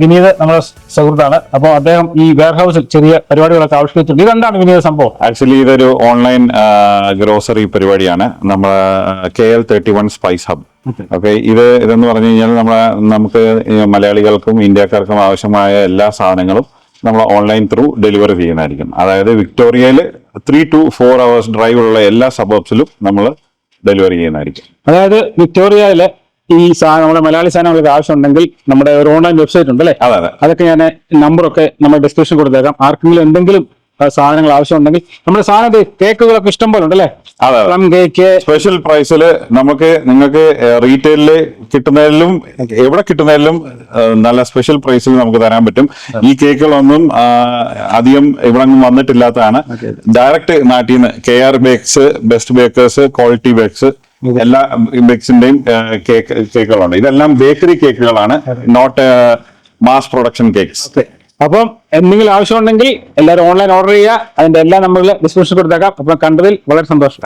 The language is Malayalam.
വിനീത് നമ്മുടെ സുഹൃത്താണ്. അപ്പോൾ അദ്ദേഹം ഈ വെയർ ഹൗസിൽ ചെറിയ പരിപാടികളൊക്കെ ആവിഷ്കരിച്ചിട്ടുണ്ട്. ഇതെന്താണ് വിനീത് സംഭവം? ആക്ച്വലി ഇതൊരു ഓൺലൈൻ ഗ്രോസറി പരിപാടിയാണ്. നമ്മളെ KL31 സ്പൈസ് ഹബ്. ഓക്കെ, ഇതെന്ന് പറഞ്ഞു കഴിഞ്ഞാൽ നമുക്ക് മലയാളികൾക്കും ഇന്ത്യക്കാർക്കും ആവശ്യമായ എല്ലാ സാധനങ്ങളും നമ്മൾ ഓൺലൈൻ ത്രൂ ഡെലിവറി ചെയ്യുന്നതായിരിക്കും. അതായത് വിക്ടോറിയയിൽ 3 to 4 hours ഡ്രൈവുള്ള എല്ലാ സബർബ്സിലും നമ്മൾ ഡെലിവറി ചെയ്യുന്നതായിരിക്കും. അതായത് വിക്ടോറിയയിലെ ഈ നമ്മുടെ മലയാളി സാധനങ്ങൾക്ക് ആവശ്യമുണ്ടെങ്കിൽ നമ്മുടെ ഒരു ഓൺലൈൻ വെബ്സൈറ്റ് ഉണ്ട് അല്ലേ? അതെ. അതൊക്കെ ഞാൻ നമ്പറൊക്കെ നമ്മുടെ ഡിസ്ക്രിപ്ഷൻ കൊടുത്തേക്കാം. ആർക്കെങ്കിലും എന്തെങ്കിലും സാധനങ്ങൾ ആവശ്യമുണ്ടെങ്കിൽ നമ്മുടെ സാധനത്തിൽ കേക്കുകളൊക്കെ ഇഷ്ടം പോലെ ഉണ്ടല്ലേ? പ്ലം കേക്ക് സ്പെഷ്യൽ പ്രൈസിൽ നിങ്ങൾക്ക് റീറ്റെയിലില് കിട്ടുന്നതിലും എവിടെ കിട്ടുന്നതിലും നല്ല സ്പെഷ്യൽ പ്രൈസിൽ നമുക്ക് തരാൻ പറ്റും. ഈ കേക്കുകളൊന്നും അധികം ഇവിടെ വന്നിട്ടില്ലാത്തതാണ്. ഡയറക്റ്റ് നാട്ടിൽ നിന്ന് KR bakes, best bakers, quality bakes, എല്ലാ ബേക്സിന്റെയും കേക്കുകളുണ്ട്. ഇതെല്ലാം ബേക്കറി കേക്കുകളാണ്, നോട്ട് മാസ് പ്രൊഡക്ഷൻ കേക്ക്സ്. അപ്പം എന്തെങ്കിലും ആവശ്യമുണ്ടെങ്കിൽ എല്ലാവരും ഓൺലൈൻ ഓർഡർ ചെയ്യുക. അതിന്റെ എല്ലാ നമ്പറിൽ ഡിസ്ക്രിപ്ഷൻ കൊടുത്തേക്കാം. അപ്പം കണ്ടതിൽ വളരെ സന്തോഷം.